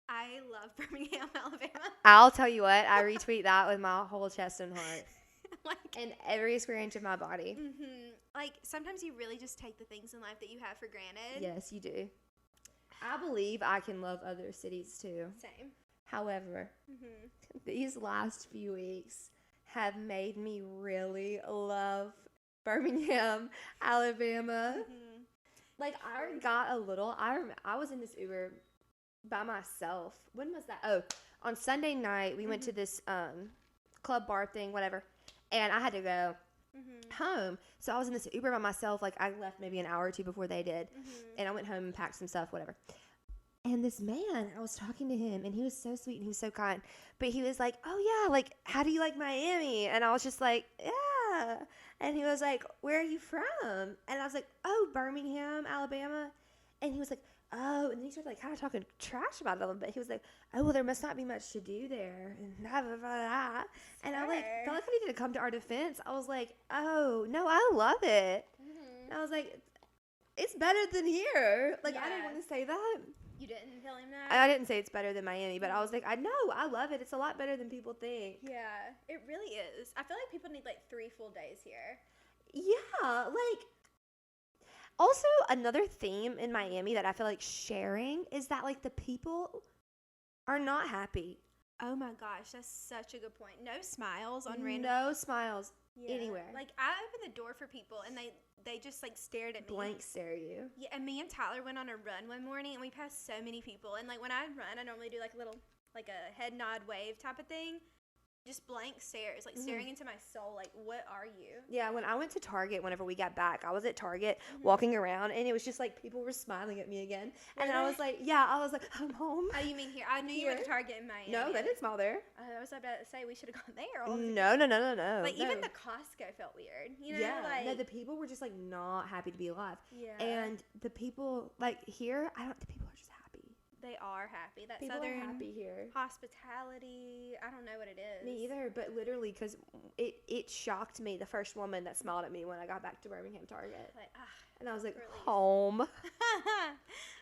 B: I love Birmingham, Alabama.
A: I'll tell you what, I retweet that with my whole chest and heart.
B: Like
A: and every square inch of my body.
B: Like sometimes you really just take the things in life that you have for granted.
A: Yes, you do. I believe I can love other cities too.
B: Same.
A: However, these last few weeks have made me really love Birmingham, Alabama. Like I got a little. I was in this Uber by myself. When was that? Oh, on Sunday night we went to this club bar thing, whatever, and I had to go home. So I was in this Uber by myself. Like I left maybe an hour or two before they did, and I went home and packed some stuff, whatever. And this man, I was talking to him, and he was so sweet and he was so kind. But he was like, "Oh yeah, like how do you like Miami?" And I was just like, "Yeah." And he was like, "Where are you from?" And I was like, "Oh, Birmingham, Alabama." And he was like, "Oh," and then he started like kind of talking trash about it a little bit. He was like, "Oh, well, there must not be much to do there." And blah, blah, blah, blah. And I like felt like I needed to come to our defense. I was like, "Oh no, I love it." And I was like, "It's better than here." Like I didn't want to say that.
B: You didn't tell him that?
A: I didn't say it's better than Miami, but I was like, I know, I love it. It's a lot better than people think.
B: Yeah, it really is. I feel like people need like 3 full days here.
A: Yeah, like, also another theme in Miami that I feel like sharing is that like the people are not happy.
B: Oh my gosh, that's such a good point. No smiles on random.
A: No smiles anywhere.
B: Like I opened the door for people and they just like stared at me.
A: Blank stare you.
B: Yeah, and me and Tyler went on a run one morning and we passed so many people. And like when I run, I normally do like a little like a head nod wave type of thing. Just blank stares, like staring into my soul, like, what are you?
A: Yeah, when I went to Target, whenever we got back, I was at Target walking around, and it was just like people were smiling at me again. And I was like, I'm home.
B: Oh, you mean here? I knew you went to Target in Miami.
A: No, they didn't smile there.
B: I was about to say we should have gone there.
A: No.
B: Like, even the Costco felt weird. You know,
A: yeah,
B: like,
A: no, the people were just like not happy to be alive.
B: Yeah.
A: And the people, like here, the people are just happy.
B: They are happy. That
A: people
B: southern
A: are happy here.
B: Hospitality. I don't know what it is.
A: Me either, but literally, because it shocked me, the first woman that smiled at me when I got back to Birmingham Target.
B: Like,
A: and I was like,
B: relief.
A: home.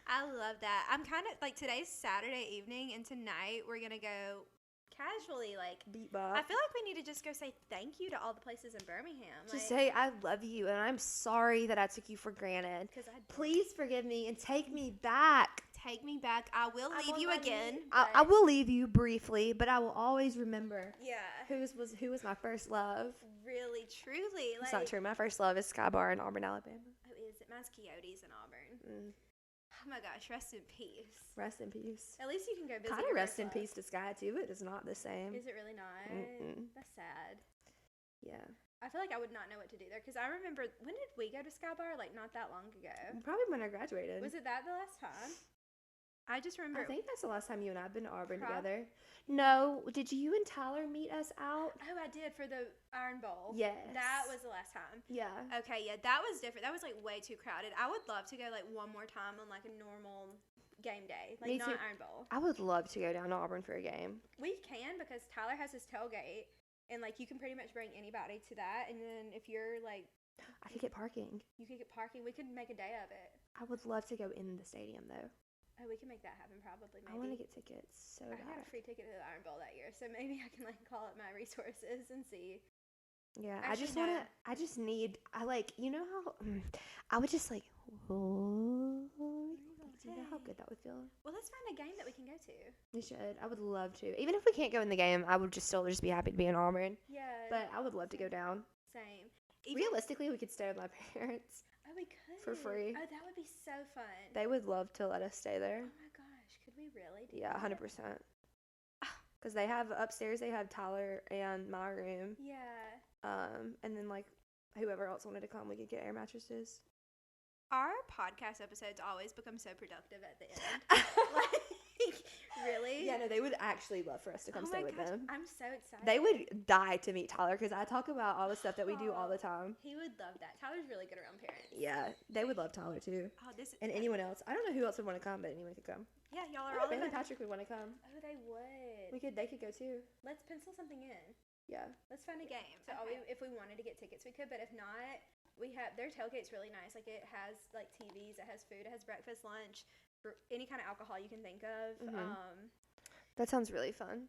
B: I love that. I'm kind of like today's Saturday evening, and tonight we're gonna go casually like
A: beat bop.
B: I feel like we need to just go say thank you to all the places in Birmingham.
A: Just say I love you and I'm sorry that I took you for granted. Please forgive me and take me back.
B: Take me back. I will leave you again.
A: I will leave you briefly, but I will always remember.
B: Yeah.
A: Who was my first love?
B: Really, truly.
A: It's not true. My first love is Sky Bar in Auburn, Alabama.
B: Oh, is it? Mine's Coyotes in Auburn. Oh my gosh, rest in peace.
A: Rest in peace.
B: At least you can go visit.
A: Kind of rest in peace to Sky too. It is not the same.
B: Is it really not? That's sad.
A: Yeah.
B: I feel like I would not know what to do there because I remember when did we go to Sky Bar? Like not that long ago.
A: Probably when I graduated.
B: Was it that the last time? I just remember.
A: I think that's the last time you and I have been to Auburn together. No, did you and Tyler meet us out?
B: Oh, I did for the Iron Bowl.
A: Yes.
B: That was the last time.
A: Yeah.
B: Okay, yeah, that was different. That was like way too crowded. I would love to go like one more time on like a normal game day, like not Iron Bowl.
A: I would love to go down to Auburn for a game.
B: We can because Tyler has his tailgate, and like you can pretty much bring anybody to that. And then if you're like,
A: I could get parking.
B: You could get parking. We could make a day of it.
A: I would love to go in the stadium though.
B: Oh, we can make that happen probably. Maybe.
A: I want to get tickets so bad.
B: I got a free ticket to the Iron Bowl that year, so maybe I can like call up my resources and see.
A: Yeah,
B: Actually,
A: I would just like, do you know how good that would feel?
B: Well, let's find a game that we can go to.
A: We should. I would love to. Even if we can't go in the game, I would still be happy to be in Auburn.
B: Yeah.
A: But I would love to go down.
B: Same.
A: Realistically, we could stay with my parents.
B: Oh, we could.
A: For free.
B: Oh, that would be so fun.
A: They would love to let us stay there.
B: Oh my gosh, could we really do
A: that? 100%. Because they have upstairs, they have Tyler and my room.
B: Yeah.
A: And then like whoever else wanted to come, we could get air mattresses.
B: Our podcast episodes always become so productive at the end. Like, really?
A: Yeah, no, they would actually love for us to come stay with them.
B: I'm so excited.
A: They would die to meet Tyler because I talk about all the stuff that we do all the time.
B: He would love that. Tyler's really good around parents.
A: Yeah, they would love Tyler too.
B: Oh,
A: And anyone else. I don't know who else would want to come, but anyone could come.
B: Yeah, y'all are
A: I
B: all
A: think Ben
B: invited.
A: and Patrick would want to come.
B: Oh, they would.
A: They could go too.
B: Let's pencil something in.
A: Yeah.
B: Let's find a game. So if we wanted to get tickets, we could. But if not, we have their tailgate's really nice. Like it has like TVs, it has food, it has breakfast, lunch, for any kind of alcohol you can think of.
A: That sounds really fun.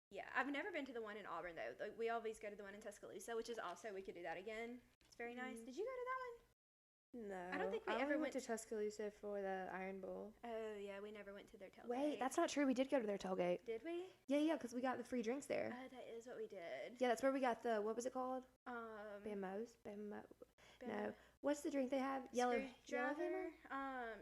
B: Yeah, I've never been to the one in Auburn though. Like, we always go to the one in Tuscaloosa, which is also we could do that again. It's very nice. Did you go to that one?
A: No.
B: I don't think we
A: I
B: ever
A: only
B: went
A: to Tuscaloosa for the Iron Bowl.
B: Oh yeah, we never went to their tailgate.
A: Wait, that's not true. We did go to their tailgate.
B: Did we?
A: Yeah, because we got the free drinks there.
B: Oh, that is what we did.
A: Yeah, that's where we got the, what was it called?
B: Bamos.
A: No. What's the drink they have? Yellowhammer?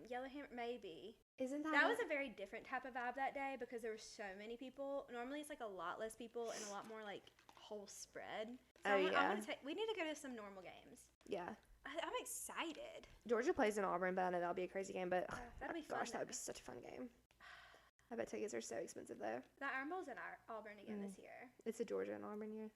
B: Yellowhammer, maybe.
A: Isn't that?
B: That was a very different type of vibe that day because there were so many people. Normally it's like a lot less people and a lot more like whole spread. So we need to go to some normal games.
A: Yeah.
B: I'm excited.
A: Georgia plays in Auburn, but I know that'll be a crazy game. But
B: that'll be fun.
A: Gosh, that would be such a fun game. I bet tickets are so expensive though.
B: The Iron Bowl's in Auburn again this year.
A: It's a Georgia and Auburn year.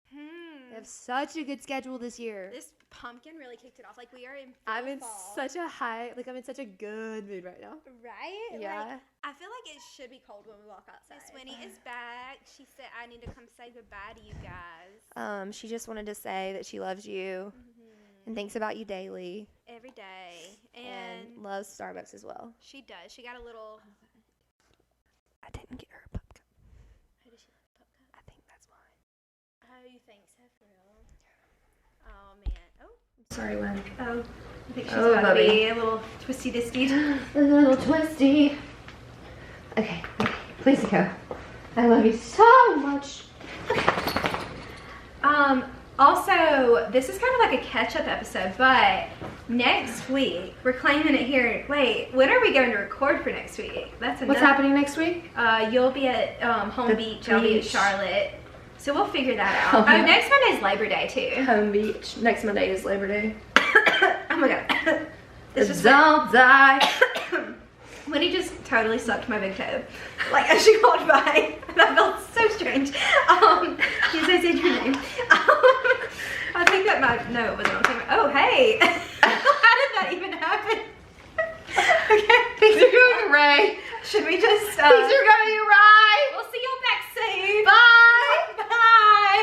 A: They have such a good schedule this year.
B: This pumpkin really kicked it off. Like we are in.
A: I'm in such a I'm in such a good mood right now.
B: Right?
A: Yeah.
B: Like, I feel like it should be cold when we walk outside. Miss Winnie is back. She said I need to come say goodbye to you guys.
A: She just wanted to say that she loves you and thinks about you daily.
B: Every day. And
A: loves Starbucks as well.
B: She does. She got a little.
A: I didn't get her a pup cup.
B: Who does she love? Pup cup?
A: I think that's mine.
B: Oh, you think so for real? Oh man. Oh.
A: Sorry, Wen.
B: Oh. I think she's about to be a little twisty disty.
A: A little twisty. Okay. Please go. I love you so much.
B: Also, this is kind of like a catch-up episode, but next week, we're claiming it here. Wait, when are we going to record for next week? That's
A: What's happening next week?
B: You'll be at Home Beach. I'll be at Charlotte. So we'll figure that out. Oh, next Monday's Labor Day, too.
A: Home Beach. Next Monday is Labor Day.
B: Oh, my God.
A: Don't die.
B: Winnie just totally sucked my big toe. Like, as she walked by. And I felt so strange. Yes, I said your name. I think that might, no, it wasn't on camera. Oh, hey. How did that even happen? Okay.
A: Things are going great.
B: Should we just,
A: Things are